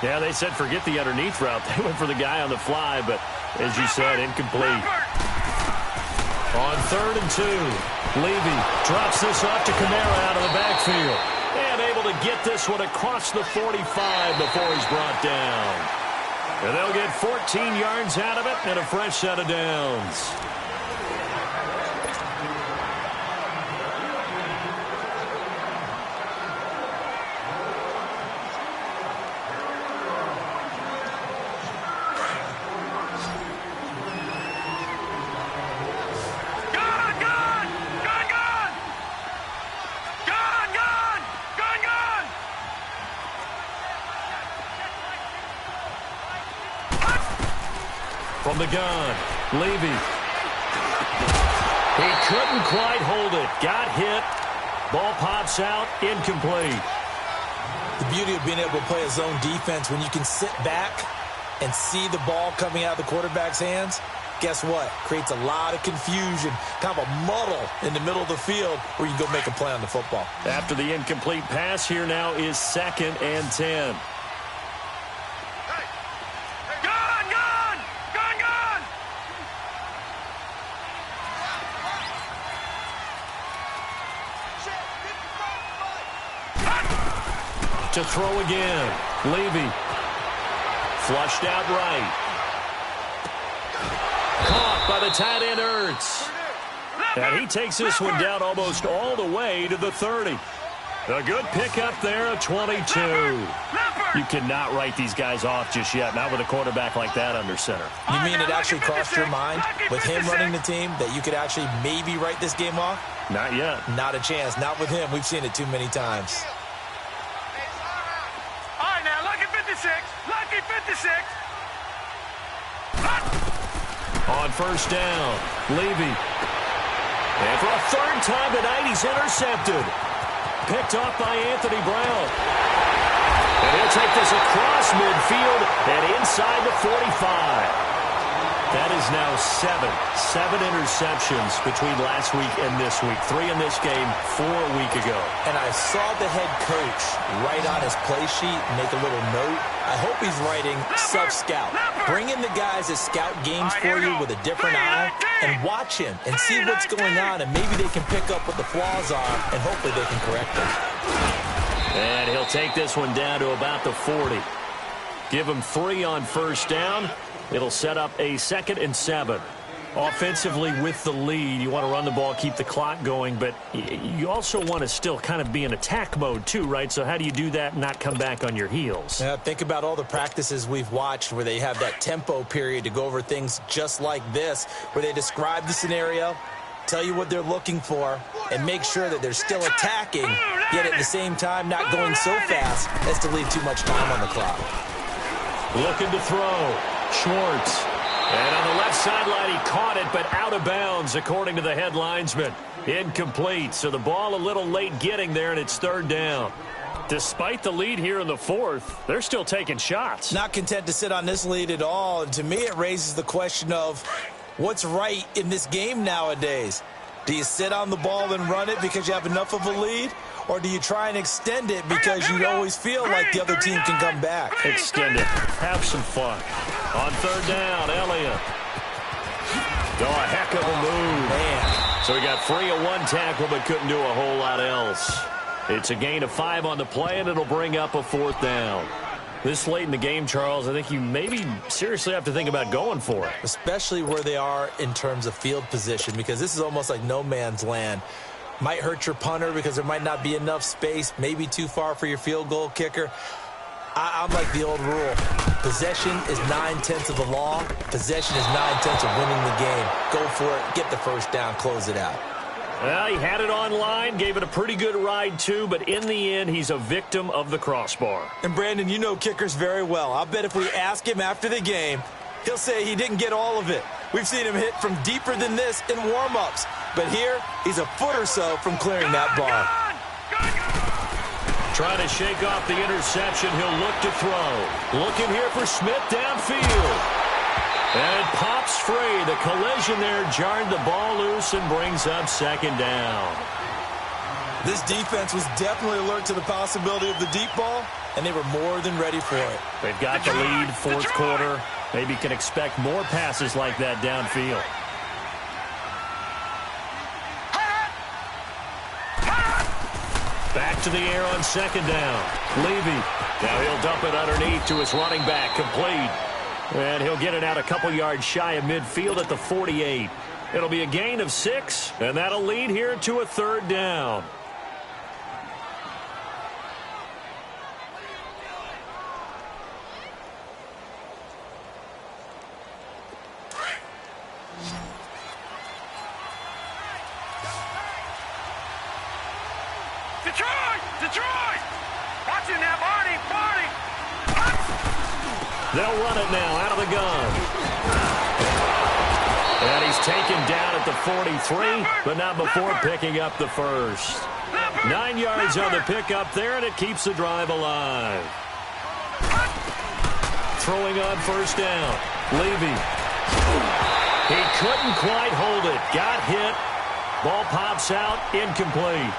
Yeah, they said forget the underneath route. They went for the guy on the fly, but as you said, incomplete. On 3rd and 2, Levy drops this off to Kamara out of the backfield. And able to get this one across the 45 before he's brought down. And they'll get 14 yards out of it and a fresh set of downs. From the gun, Levy. He couldn't quite hold it. Got hit. Ball pops out. Incomplete. The beauty of being able to play a zone defense when you can sit back and see the ball coming out of the quarterback's hands, guess what? Creates a lot of confusion, kind of a muddle in the middle of the field where you can go make a play on the football. After the incomplete pass, here now is 2nd and 10. To throw again. Levy. Flushed out right. Caught by the tight end Ertz. And he takes this one down almost all the way to the 30. A good pickup there, a 22. You cannot write these guys off just yet, not with a quarterback like that under center. You mean it actually crossed your mind with him running the team that you could actually maybe write this game off? Not yet. Not a chance. Not with him. We've seen it too many times. Lucky 56. On 1st down, Levy. And for a 3rd time tonight, he's intercepted. Picked off by Anthony Brown. And he'll take this across midfield and inside the 45. That is now 7 interceptions between last week and this week. 3 in this game, 4 a week ago. And I saw the head coach write on his play sheet, make a little note. I hope he's writing self-scout. Bring in the guys that scout games for you with a different eye and watch him and see what's going on, and maybe they can pick up what the flaws are, and hopefully they can correct them. And he'll take this one down to about the 40. Give him 3 on 1st down. It'll set up a 2nd and 7. Offensively with the lead, you want to run the ball, keep the clock going, but you also want to still kind of be in attack mode too, right? So how do you do that and not come back on your heels? Yeah, think about all the practices we've watched where they have that tempo period to go over things just like this, where they describe the scenario, tell you what they're looking for, and make sure that they're still attacking, yet at the same time not going so fast as to leave too much time on the clock. Looking to throw. Schwartz. And on the left sideline, he caught it, but out of bounds, according to the head linesman. Incomplete, so the ball a little late getting there, and it's 3rd down. Despite the lead here in the 4th, they're still taking shots. Not content to sit on this lead at all. And to me, it raises the question of what's right in this game nowadays. Do you sit on the ball and run it because you have enough of a lead? Or do you try and extend it because you always feel like the other team can come back? Extend it. Have some fun. On 3rd down, Elliott. A heck of a move. Man. So he got free of 1 tackle, but couldn't do a whole lot else. It's a gain of 5 on the play, and it'll bring up a 4th down. This late in the game, Charles, I think you maybe seriously have to think about going for it. Especially where they are in terms of field position, because this is almost like no man's land. Might hurt your punter because there might not be enough space, maybe too far for your field goal kicker. I'm like the old rule. Possession is 9/10 of the law. Possession is 9/10 of winning the game. Go for it. Get the 1st down. Close it out. Well, he had it online, gave it a pretty good ride, too, but in the end, he's a victim of the crossbar. And, Brandon, you know kickers very well. I'll bet if we ask him after the game, he'll say he didn't get all of it. We've seen him hit from deeper than this in warm-ups. But here, he's a foot or so from clearing that bar. Trying to shake off the interception. He'll look to throw. Looking here for Smith downfield. And it pops free. The collision there jarred the ball loose and brings up 2nd down. This defense was definitely alert to the possibility of the deep ball, and they were more than ready for it. They've got the lead, fourth quarter. Maybe can expect more passes like that downfield. Back to the air on second down. Levy. Now he'll dump it underneath to his running back. Complete. And he'll get it out a couple yards shy of midfield at the 48. It'll be a gain of 6, and that'll lead here to a third down. Detroit! Watching that, Barney! They'll run it now out of the gun. And he's taken down at the 43, but not before picking up the first. 9 yards on the pickup there, and it keeps the drive alive. Throwing on first down. Levy. He couldn't quite hold it. Got hit. Ball pops out. Incomplete.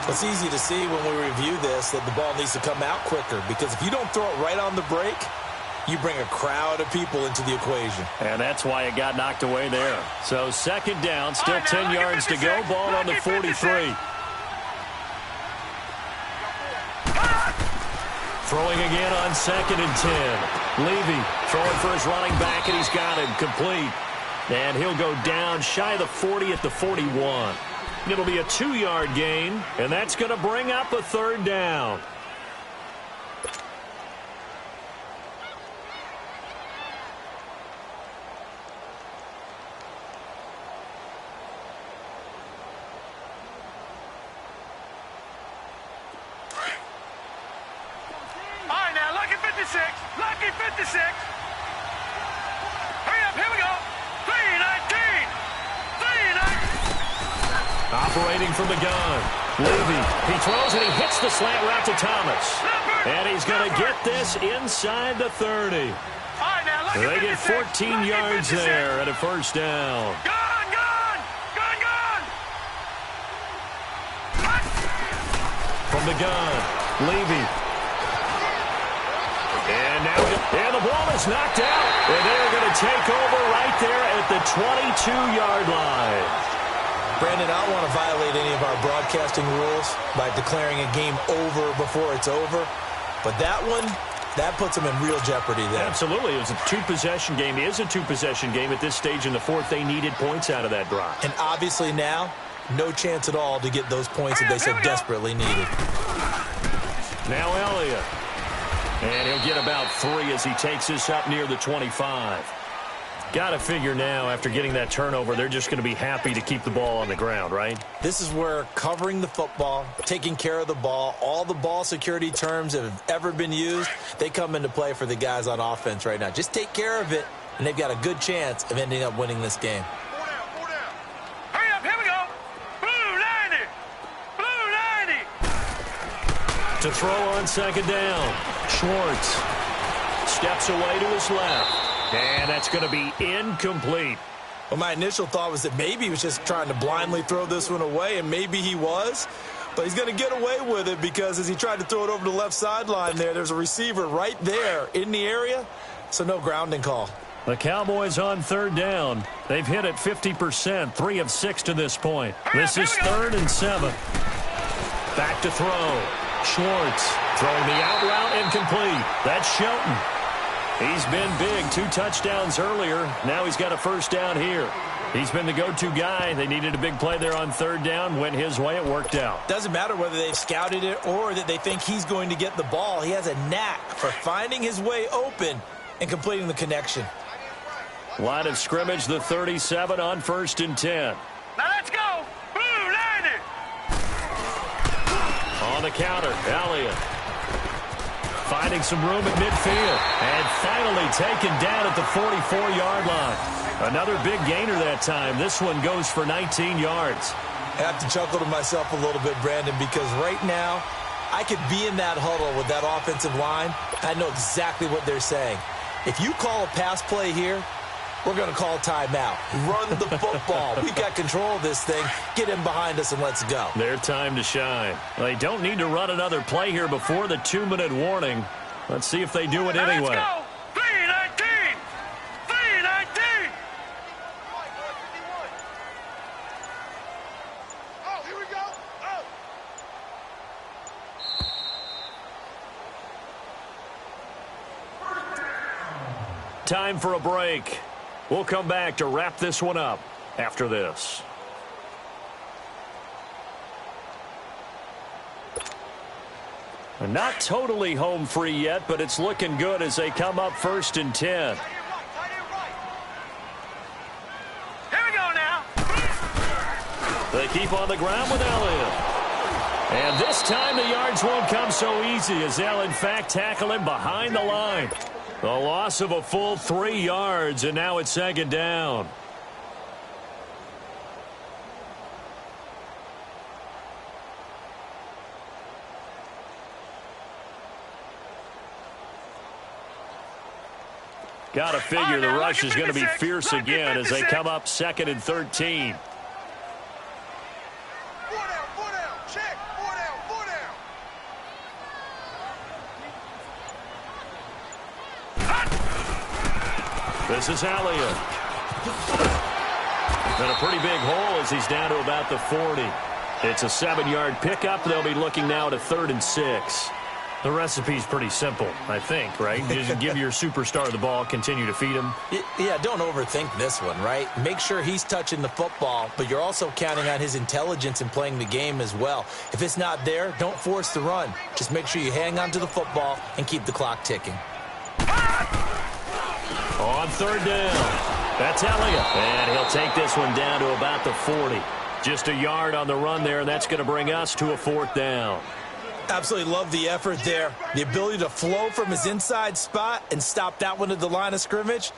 It's easy to see when we review this that the ball needs to come out quicker, because if you don't throw it right on the break, you bring a crowd of people into the equation. And that's why it got knocked away there. So second down, still 10 yards to go. Ball on the 43. Throwing again on second and 10. Levy throwing for his running back, and he's got him complete. And he'll go down shy of the 40 at the 41. It'll be a 2-yard gain, and that's going to bring up a third down. All right, now, lucky 56. Lucky 56. Hurry up, here we go. 319. 319. Operating from the gun. Levy, he throws and he hits the slant route to Thomas. And he's going to get this inside the 30. All right, now, lucky They get 56. 14 yards 56. there and a first down. Gone, gone. Gone, gone. From the gun, Levy. And the ball is knocked out. And they're going to take over right there at the 22-yard line. Brandon, I don't want to violate any of our broadcasting rules by declaring a game over before it's over. But that one, that puts them in real jeopardy there. Absolutely. It was a two-possession game. It is a two-possession game at this stage in the fourth. They needed points out of that drive. And obviously now, no chance at all to get those points that they so desperately needed. Now Elliott. And he'll get about 3 as he takes this up near the 25. Got to figure now, after getting that turnover, they're just going to be happy to keep the ball on the ground, right? This is where covering the football, taking care of the ball, all the ball security terms that have ever been used, they come into play for the guys on offense right now. Just take care of it, and they've got a good chance of ending up winning this game. Four down. Hurry up, here we go. Blue 90. Blue 90. To throw on second down, Schwartz steps away to his left. And that's going to be incomplete. Well, my initial thought was that maybe he was just trying to blindly throw this one away, and maybe he was. But he's going to get away with it because as he tried to throw it over the left sideline there's a receiver right there in the area, so no grounding call. The Cowboys on third down. They've hit it 50%, 3 of 6 to this point. This is 3rd and 7. Back to throw. Schwartz throwing the out route incomplete. That's Shelton. He's been big, 2 touchdowns earlier. Now he's got a first down here. He's been the go-to guy. They needed a big play there on third down. Went his way. It worked out. Doesn't matter whether they've scouted it or that they think he's going to get the ball. He has a knack for finding his way open and completing the connection. Line of scrimmage, the 37 on 1st and 10. Now let's go. Blue 90. On the counter, Elliott. Finding some room at midfield. And finally taken down at the 44-yard line. Another big gainer that time. This one goes for 19 yards. I have to chuckle to myself a little bit, Brandon, because right now I could be in that huddle with that offensive line. I know exactly what they're saying. If you call a pass play here, We're going to call timeout. Run the football. We've got control of this thing. Get him behind us and let's go. Their time to shine. They don't need to run another play here before the 2-minute warning. Let's see if they do it anyway. Let's go. 3-19. 3-19. Oh, here we go. Oh. Time for a break. We'll come back to wrap this one up after this. And not totally home free yet, but it's looking good as they come up 1st and 10. Here we go now. They keep on the ground with Elliott. And this time the yards won't come so easy as they'll in fact tackle him behind the line. The loss of a full 3 yards, and now it's 2nd down. Got to figure the rush is going to be fierce again as they come up 2nd and 13. 4 down, check, 4 down. This is Elliott. And a pretty big hole as he's down to about the 40. It's a 7-yard pickup. They'll be looking now to 3rd and 6. The recipe's pretty simple, I think, right? Just give your superstar the ball, continue to feed him. Yeah, don't overthink this one, right? Make sure he's touching the football, but you're also counting on his intelligence in playing the game as well. If it's not there, don't force the run. Just make sure you hang on to the football and keep the clock ticking. On 3rd down, that's Elliott. And he'll take this one down to about the 40. Just a yard on the run there, and that's going to bring us to a 4th down. Absolutely love the effort there. The ability to flow from his inside spot and stop that one at the line of scrimmage.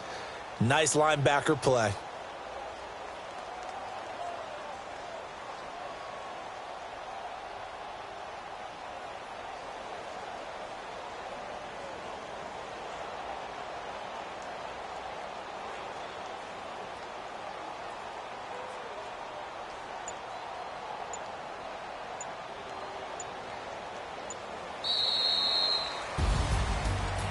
Nice linebacker play.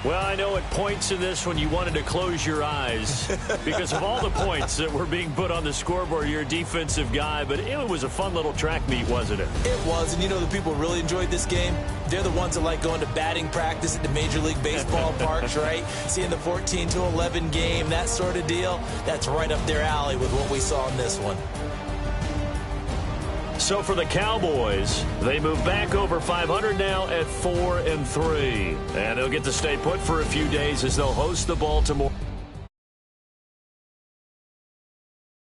Well, I know at points in this when you wanted to close your eyes because of all the points that were being put on the scoreboard. You're a defensive guy, but it was a fun little track meet, wasn't it? It was, and you know the people really enjoyed this game? They're the ones that like going to batting practice at the Major League Baseball parks, right? Seeing the 14-11 game, that sort of deal. That's right up their alley with what we saw in this one. So for the Cowboys, they move back over 500 now at 4-3. And they'll get to stay put for a few days as they'll host the Baltimore.